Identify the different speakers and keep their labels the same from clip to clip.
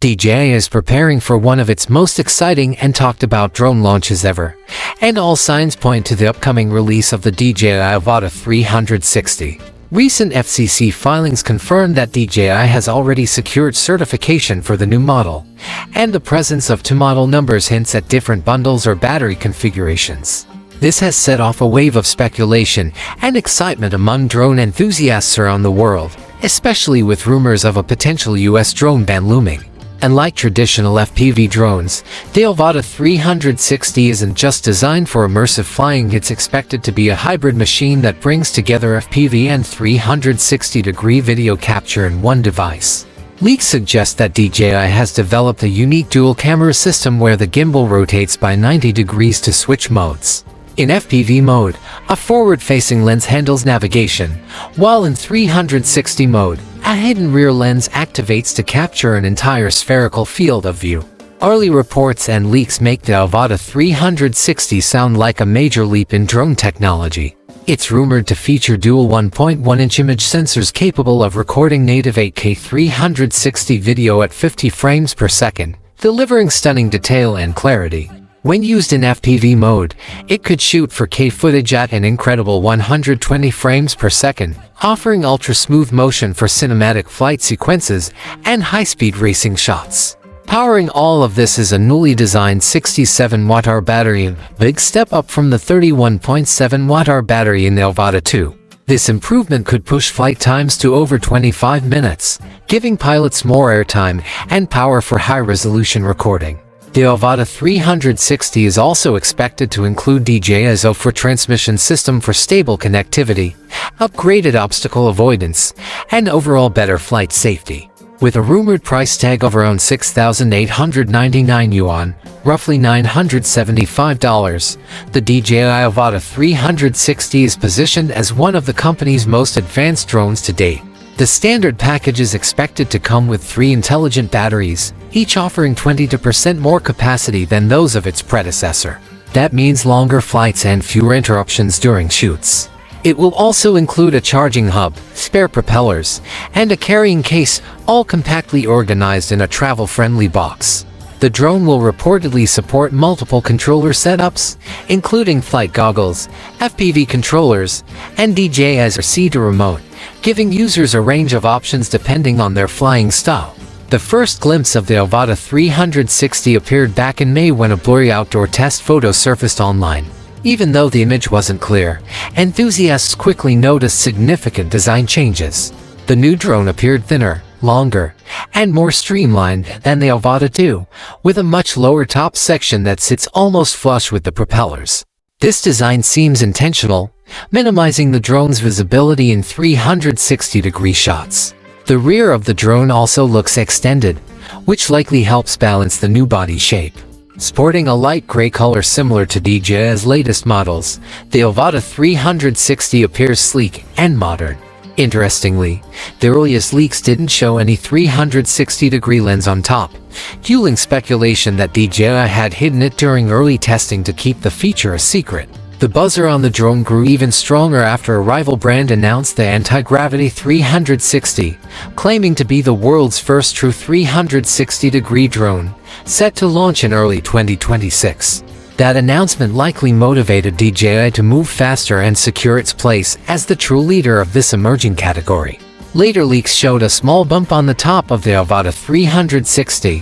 Speaker 1: DJI is preparing for one of its most exciting and talked about drone launches ever, and all signs point to the upcoming release of the DJI Avata 360. Recent FCC filings confirm that DJI has already secured certification for the new model, and the presence of two model numbers hints at different bundles or battery configurations. This has set off a wave of speculation and excitement among drone enthusiasts around the world, especially with rumors of a potential US drone ban looming. Unlike traditional FPV drones, the Avata 360 isn't just designed for immersive flying. It's expected to be a hybrid machine that brings together FPV and 360-degree video capture in one device. Leaks suggest that DJI has developed a unique dual-camera system where the gimbal rotates by 90 degrees to switch modes. In FPV mode, a forward-facing lens handles navigation, while in 360 mode, a hidden rear lens activates to capture an entire spherical field of view. Early reports and leaks make the Avata 360 sound like a major leap in drone technology. It's rumored to feature dual 1.1-inch image sensors capable of recording native 8K 360 video at 50 frames per second, delivering stunning detail and clarity. When used in FPV mode, it could shoot 4K footage at an incredible 120 frames per second, offering ultra-smooth motion for cinematic flight sequences and high-speed racing shots. Powering all of this is a newly designed 67 Wh battery, a big step up from the 31.7 Wh battery in the Avata 2. This improvement could push flight times to over 25 minutes, giving pilots more airtime and power for high-resolution recording. The Avata 360 is also expected to include DJI's Avata transmission system for stable connectivity, upgraded obstacle avoidance, and overall better flight safety. With a rumored price tag of around 6,899 yuan, roughly $975, the DJI Avata 360 is positioned as one of the company's most advanced drones to date. The standard package is expected to come with 3 intelligent batteries, each offering 20% more capacity than those of its predecessor. That means longer flights and fewer interruptions during shoots. It will also include a charging hub, spare propellers, and a carrying case, all compactly organized in a travel-friendly box. The drone will reportedly support multiple controller setups, including flight goggles, FPV controllers, and DJI's C2 remote, giving users a range of options depending on their flying style. The first glimpse of the Avata 360 appeared back in May when a blurry outdoor test photo surfaced online. Even though the image wasn't clear, enthusiasts quickly noticed significant design changes. The new drone appeared thinner, longer, and more streamlined than the Avata 2, with a much lower top section that sits almost flush with the propellers. This design seems intentional, minimizing the drone's visibility in 360-degree shots. The rear of the drone also looks extended, which likely helps balance the new body shape. Sporting a light gray color similar to DJI's latest models, the Avata 360 appears sleek and modern. Interestingly, the earliest leaks didn't show any 360-degree lens on top, fueling speculation that DJI had hidden it during early testing to keep the feature a secret. The buzz around the drone grew even stronger after a rival brand announced the anti-gravity 360, claiming to be the world's first true 360-degree drone, set to launch in early 2026. That announcement likely motivated DJI to move faster and secure its place as the true leader of this emerging category. Later leaks showed a small bump on the top of the Avata 360,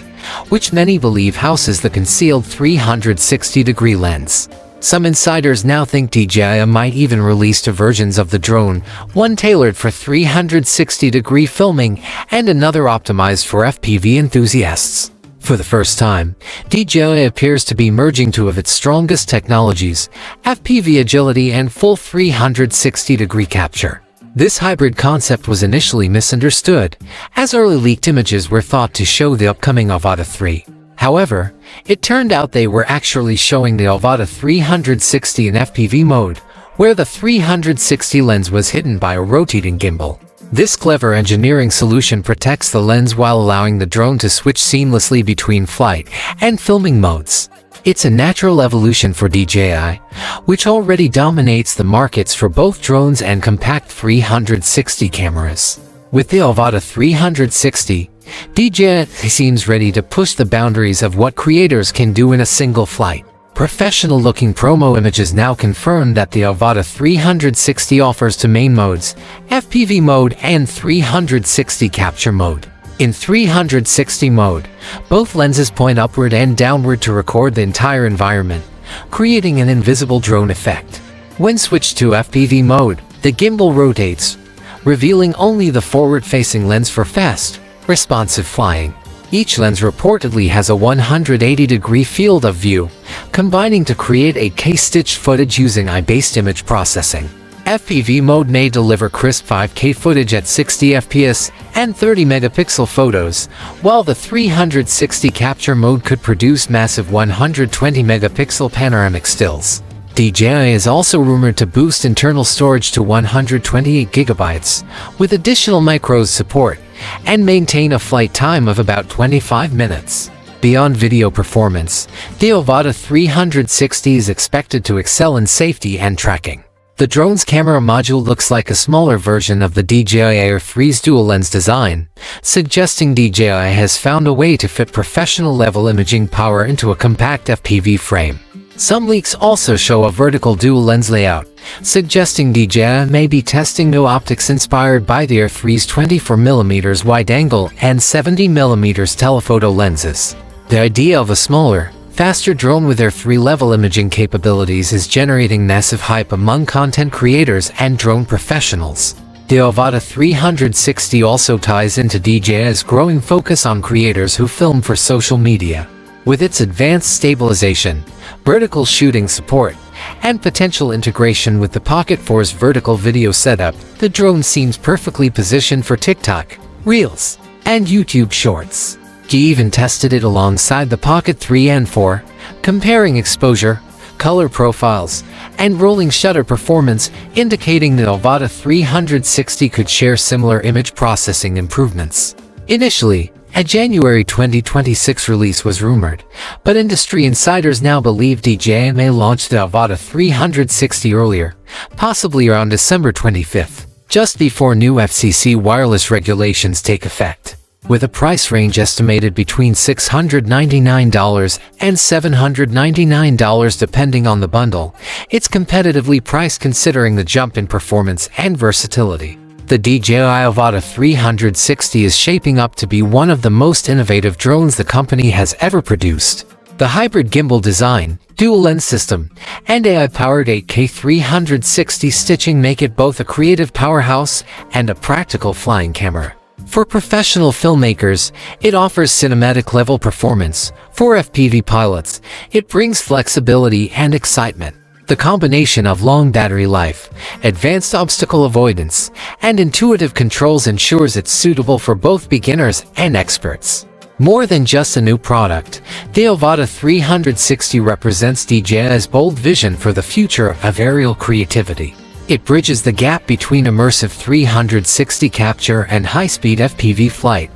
Speaker 1: which many believe houses the concealed 360-degree lens. Some insiders now think DJI might even release 2 versions of the drone, one tailored for 360-degree filming and another optimized for FPV enthusiasts. For the first time, DJI appears to be merging 2 of its strongest technologies, FPV agility and full 360-degree capture. This hybrid concept was initially misunderstood, as early leaked images were thought to show the upcoming Avata 3. However, it turned out they were actually showing the Avata 360 in FPV mode, where the 360 lens was hidden by a rotating gimbal. This clever engineering solution protects the lens while allowing the drone to switch seamlessly between flight and filming modes. It's a natural evolution for DJI, which already dominates the markets for both drones and compact 360 cameras. With the Avata 360, DJI seems ready to push the boundaries of what creators can do in a single flight. Professional-looking promo images now confirm that the Avata 360 offers two main modes, FPV mode and 360 capture mode. In 360 mode, both lenses point upward and downward to record the entire environment, creating an invisible drone effect. When switched to FPV mode, the gimbal rotates, revealing only the forward-facing lens for fast, responsive flying. Each lens reportedly has a 180-degree field of view, combining to create 8K stitched footage using AI-based image processing. FPV mode may deliver crisp 5K footage at 60 FPS and 30-megapixel photos, while the 360 capture mode could produce massive 120-megapixel panoramic stills. DJI is also rumored to boost internal storage to 128 GB, with additional micros support, and maintain a flight time of about 25 minutes. Beyond video performance, the Avata 360 is expected to excel in safety and tracking. The drone's camera module looks like a smaller version of the DJI Air 3's dual-lens design, suggesting DJI has found a way to fit professional-level imaging power into a compact FPV frame. Some leaks also show a vertical dual-lens layout, suggesting DJI may be testing new optics inspired by the Air 3's 24mm wide-angle and 70mm telephoto lenses. The idea of a smaller, faster drone with Air 3-level imaging capabilities is generating massive hype among content creators and drone professionals. The Avata 360 also ties into DJI's growing focus on creators who film for social media. With its advanced stabilization, vertical shooting support, and potential integration with the Pocket 4's vertical video setup, the drone seems perfectly positioned for TikTok, Reels, and YouTube Shorts. DJI even tested it alongside the Pocket 3 and 4, comparing exposure, color profiles, and rolling shutter performance, indicating the Avata 360 could share similar image processing improvements. Initially, a January 2026 release was rumored, but industry insiders now believe DJI may launch the Avata 360 earlier, possibly around December 25th, just before new FCC wireless regulations take effect. With a price range estimated between $699 and $799 depending on the bundle, it's competitively priced considering the jump in performance and versatility. The DJI Avata 360 is shaping up to be one of the most innovative drones the company has ever produced. The hybrid gimbal design, dual-lens system, and AI-powered 8K 360 stitching make it both a creative powerhouse and a practical flying camera. For professional filmmakers, it offers cinematic-level performance. For FPV pilots, it brings flexibility and excitement. The combination of long battery life, advanced obstacle avoidance, and intuitive controls ensures it's suitable for both beginners and experts. More than just a new product, the Avata 360 represents DJI's bold vision for the future of aerial creativity. It bridges the gap between immersive 360 capture and high-speed FPV flight,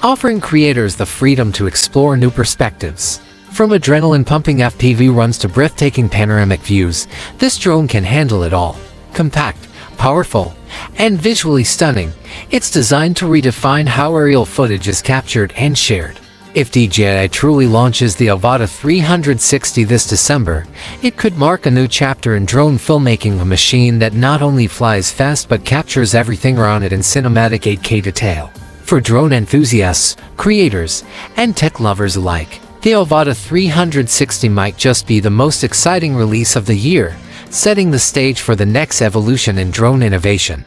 Speaker 1: offering creators the freedom to explore new perspectives. From adrenaline-pumping FPV runs to breathtaking panoramic views, this drone can handle it all. Compact, powerful, and visually stunning, it's designed to redefine how aerial footage is captured and shared. If DJI truly launches the Avata 360 this December, it could mark a new chapter in drone filmmaking, a machine that not only flies fast but captures everything around it in cinematic 8K detail. For drone enthusiasts, creators, and tech lovers alike, the Avata 360 might just be the most exciting release of the year, setting the stage for the next evolution in drone innovation.